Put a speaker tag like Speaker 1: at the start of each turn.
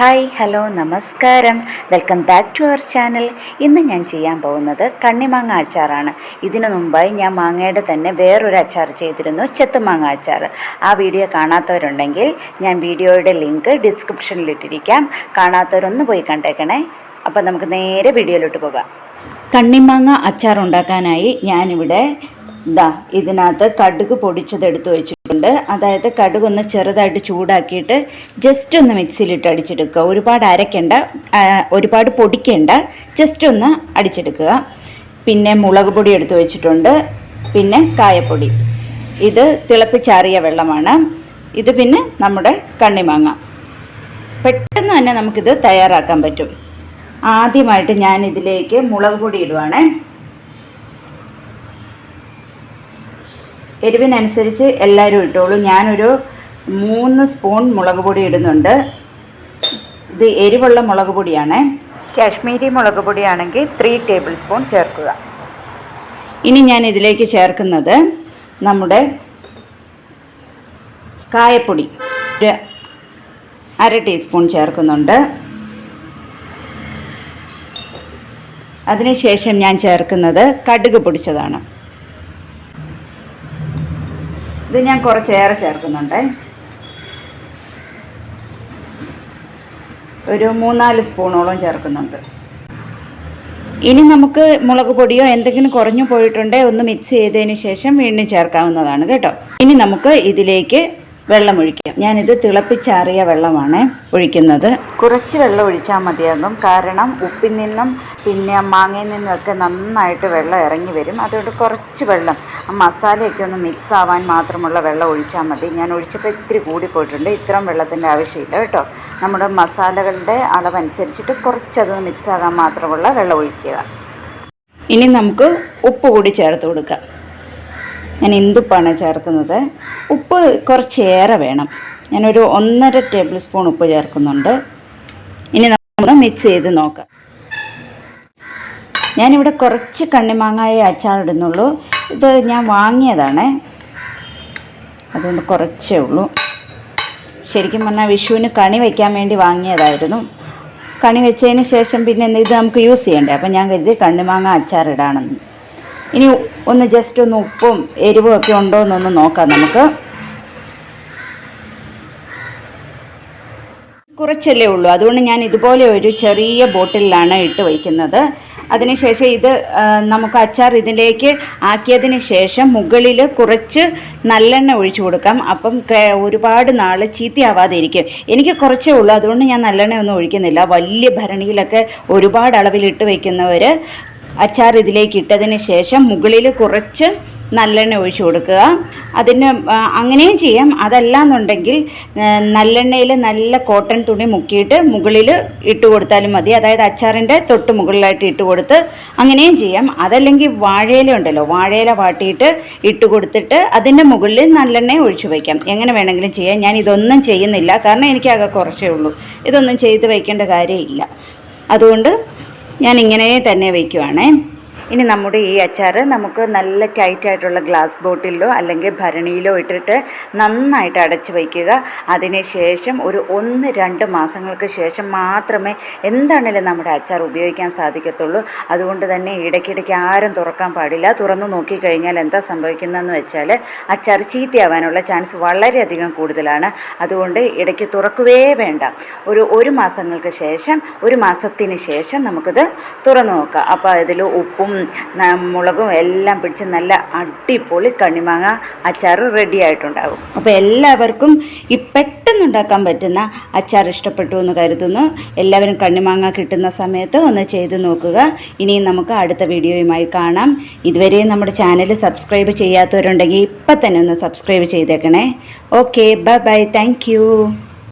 Speaker 1: Hi hello നമസ്കാരം, welcome back to our channel. ഇന്ന് ഞാൻ ചെയ്യാൻ പോകുന്നത് കണ്ണിമാങ്ങ അച്ചാറാണ്. ഇതിനു മുമ്പായി ഞാൻ മാങ്ങയുടെ തന്നെ വേറൊരു അച്ചാർ ചെയ്തിരുന്നു, ചെത്തുമാങ്ങ അച്ചാർ. ആ വീഡിയോ കാണാത്തവരുണ്ടെങ്കിൽ ഞാൻ വീഡിയോയുടെ ലിങ്ക് ഡിസ്ക്രിപ്ഷനിലിട്ടിരിക്കാം. കാണാത്തവരൊന്ന് പോയി കണ്ടേക്കണേ. അപ്പം നമുക്ക് നേരെ വീഡിയോയിലോട്ട് പോകാം. കണ്ണിമാങ്ങ അച്ചാർ ഉണ്ടാക്കാനായി ഞാനിവിടെ ഇതിനകത്ത് കടുക് പൊടിച്ചതെടുത്ത് വെച്ചിട്ടുണ്ട്. അതായത് കടുക് ഒന്ന് ചെറുതായിട്ട് ചൂടാക്കിയിട്ട് ജസ്റ്റ് ഒന്ന് മിക്സിയിലിട്ട് അടിച്ചെടുക്കുക. ഒരുപാട് അരയ്ക്കേണ്ട, ഒരുപാട് പൊടിക്കേണ്ട, ജസ്റ്റ് ഒന്ന് അടിച്ചെടുക്കുക. പിന്നെ മുളക് പൊടി എടുത്ത് വെച്ചിട്ടുണ്ട്, പിന്നെ കായപ്പൊടി. ഇത് തിളപ്പിച്ചാറിയ വെള്ളമാണ്. ഇത് പിന്നെ നമ്മുടെ കണ്ണിമാങ്ങ. പെട്ടെന്ന് തന്നെ നമുക്കിത് തയ്യാറാക്കാൻ പറ്റും. ആദ്യമായിട്ട് ഞാൻ ഇതിലേക്ക് മുളക് പൊടി ഇടുവാണേ. എരിവിനനുസരിച്ച് എല്ലാവരും ഇട്ടോളൂ. ഞാനൊരു 3 സ്പൂൺ മുളക് പൊടി ഇടുന്നുണ്ട്. ഇത് എരിവുള്ള മുളക് പൊടിയാണ്. കാശ്മീരി മുളക് പൊടിയാണെങ്കിൽ 3 ടേബിൾ സ്പൂൺ ചേർക്കുക. ഇനി ഞാൻ ഇതിലേക്ക് ചേർക്കുന്നത് നമ്മുടെ കായപ്പൊടി ഒരു 1/2 ടീസ്പൂൺ ചേർക്കുന്നുണ്ട്. അതിനുശേഷം ഞാൻ ചേർക്കുന്നത് കടുക് പൊടിച്ചതാണ്. ഇത് ഞാൻ കുറച്ചേറെ ചേർക്കുന്നുണ്ട്. ഒരു 3-4 സ്പൂണോളം ചേർക്കുന്നുണ്ട്. ഇനി നമുക്ക് മുളക് പൊടിയോ എന്തെങ്കിലും കുറഞ്ഞു പോയിട്ടുണ്ടെങ്കിൽ ഒന്ന് മിക്സ് ചെയ്തതിന് ശേഷം വീണ്ടും ചേർക്കാവുന്നതാണ് കേട്ടോ. ഇനി നമുക്ക് ഇതിലേക്ക് വെള്ളം ഒഴിക്കാം. ഞാനിത് തിളപ്പിച്ചാറിയ വെള്ളമാണ് ഒഴിക്കുന്നത്. കുറച്ച് വെള്ളം ഒഴിച്ചാൽ മതിയാകും. കാരണം ഉപ്പിൽ നിന്നും പിന്നെ മാങ്ങയിൽ നിന്നുമൊക്കെ നന്നായിട്ട് വെള്ളം ഇറങ്ങി വരും. അതുകൊണ്ട് കുറച്ച് വെള്ളം, മസാലയൊക്കെ ഒന്ന് മിക്സ് ആവാൻ മാത്രമുള്ള വെള്ളം ഒഴിച്ചാൽ മതി. ഞാൻ ഒഴിച്ചപ്പോൾ ഇത്തിരി കൂടിപ്പോയിട്ടുണ്ട്. ഇത്രയും വെള്ളത്തിൻ്റെ ആവശ്യമില്ല കേട്ടോ. നമ്മുടെ മസാലകളുടെ അളവനുസരിച്ചിട്ട് കുറച്ചതൊന്ന് മിക്സ് ആകാൻ മാത്രമുള്ള വെള്ളം ഒഴിക്കുക. ഇനി നമുക്ക് ഉപ്പ് കൂടി ചേർത്ത് കൊടുക്കാം. ഞാൻ ഇന്ദുപ്പാണ് ചേർക്കുന്നത്. ഉപ്പ് കുറച്ചേറെ വേണം. ഞാനൊരു 1.5 ടേബിൾ സ്പൂൺ ഉപ്പ് ചേർക്കുന്നുണ്ട്. ഇനി നമ്മൾ മിക്സ് ചെയ്ത് നോക്കാം. ഞാനിവിടെ കുറച്ച് കണ്ണിമാങ്ങായ അച്ചാർ ഇടുന്നുള്ളൂ. ഇത് ഞാൻ വാങ്ങിയതാണ്, അതുകൊണ്ട് കുറച്ചേ ഉള്ളൂ. ശരിക്കും പറഞ്ഞാൽ വിഷുവിന് കണി വയ്ക്കാൻ വേണ്ടി വാങ്ങിയതായിരുന്നു. കണി വെച്ചതിന് ശേഷം പിന്നെ ഇത് നമുക്ക് യൂസ് ചെയ്യണ്ടേ, അപ്പം ഞാൻ കരുതി കണ്ണിമാങ്ങ അച്ചാർ ഇടാണെന്ന്. ഇനി ഒന്ന് ജസ്റ്റ് ഒന്ന് ഉപ്പും എരിവും ഒക്കെ ഉണ്ടോ എന്നൊന്ന് നോക്കാം നമുക്ക്. കുറച്ചല്ലേ ഉള്ളൂ, അതുകൊണ്ട് ഞാൻ ഇതുപോലെ ഒരു ചെറിയ ബോട്ടിലാണ് ഇട്ട് വയ്ക്കുന്നത്. അതിനുശേഷം ഇത് നമുക്ക് അച്ചാർ ഇതിലേക്ക് ആക്കിയതിന് ശേഷം മുകളിൽ കുറച്ച് നല്ലെണ്ണ ഒഴിച്ചു കൊടുക്കാം. അപ്പം ഒരുപാട് നാൾ ചീത്തയാവാതെ ഇരിക്കും. എനിക്ക് കുറച്ചേ ഉള്ളൂ, അതുകൊണ്ട് ഞാൻ നല്ലെണ്ണ ഒന്നും ഒഴിക്കുന്നില്ല. വലിയ ഭരണിയിലൊക്കെ ഒരുപാട് അളവിലിട്ട് വയ്ക്കുന്നവർ അച്ചാർ ഇതിലേക്ക് ഇട്ടതിന് ശേഷം മുകളിൽ കുറച്ച് നല്ലെണ്ണ ഒഴിച്ചു കൊടുക്കുക. അതിന് അങ്ങനെയും ചെയ്യാം. അതല്ലാന്നുണ്ടെങ്കിൽ നല്ലെണ്ണയിൽ നല്ല കോട്ടൺ തുണി മുക്കിയിട്ട് മുകളിൽ ഇട്ട് കൊടുത്താലും മതി. അതായത് അച്ചാറിൻ്റെ തൊട്ട് മുകളിലായിട്ട് ഇട്ട് കൊടുത്ത് അങ്ങനെയും ചെയ്യാം. അതല്ലെങ്കിൽ വാഴയില ഉണ്ടല്ലോ, വാഴയില വാട്ടിയിട്ട് ഇട്ട് കൊടുത്തിട്ട് അതിൻ്റെ മുകളിൽ നല്ലെണ്ണ ഒഴിച്ചു വയ്ക്കാം. എങ്ങനെ വേണമെങ്കിലും ചെയ്യാം. ഞാൻ ഇതൊന്നും ചെയ്യുന്നില്ല, കാരണം എനിക്കാകെ കുറച്ചേ ഉള്ളൂ. ഇതൊന്നും ചെയ്ത് വയ്ക്കേണ്ട കാര്യമില്ല. അതുകൊണ്ട് ഞാൻ ഇങ്ങനെ തന്നെ വയ്ക്കുവാണേ. ഇനി നമ്മുടെ ഈ അച്ചാർ നമുക്ക് നല്ല ടൈറ്റായിട്ടുള്ള ഗ്ലാസ് ബോട്ടിലോ അല്ലെങ്കിൽ ഭരണിയിലോ ഇട്ടിട്ട് നന്നായിട്ട് അടച്ച് വയ്ക്കുക. അതിനുശേഷം ഒരു 1-2 മാസങ്ങൾക്ക് ശേഷം മാത്രമേ എന്താണേലും നമ്മുടെ അച്ചാർ ഉപയോഗിക്കാൻ സാധിക്കത്തുള്ളൂ. അതുകൊണ്ട് തന്നെ ഇടയ്ക്കിടയ്ക്ക് ആരും തുറക്കാൻ പാടില്ല. തുറന്നു നോക്കിക്കഴിഞ്ഞാൽ എന്താ സംഭവിക്കുന്നതെന്ന് വെച്ചാൽ അച്ചാർ ചീത്തയാവാനുള്ള ചാൻസ് വളരെയധികം കൂടുതലാണ്. അതുകൊണ്ട് ഇടയ്ക്ക് തുറക്കുകയേ വേണ്ട. ഒരു മാസങ്ങൾക്ക് ശേഷം, 1 മാസത്തിന് ശേഷം നമുക്കിത് തുറന്നു നോക്കാം. അപ്പോൾ അതിൽ ഉപ്പും മുളകും എല്ലാം പിടിച്ച് നല്ല അടിപൊളി കണ്ണിമാങ്ങ അച്ചാർ റെഡി ആയിട്ടുണ്ടാകും. അപ്പോൾ എല്ലാവർക്കും ഈ പെട്ടെന്നുണ്ടാക്കാൻ പറ്റുന്ന അച്ചാർ ഇഷ്ടപ്പെട്ടു എന്ന് കരുതുന്നു. എല്ലാവരും കണ്ണിമാങ്ങ കിട്ടുന്ന സമയത്ത് ഒന്ന് ചെയ്ത് നോക്കുക. ഇനിയും നമുക്ക് അടുത്ത വീഡിയോയുമായി കാണാം. ഇതുവരെയും നമ്മുടെ ചാനൽ സബ്സ്ക്രൈബ് ചെയ്യാത്തവരുണ്ടെങ്കിൽ ഇപ്പം തന്നെ ഒന്ന് സബ്സ്ക്രൈബ് ചെയ്തേക്കണേ. Okay, bye bye, thank you.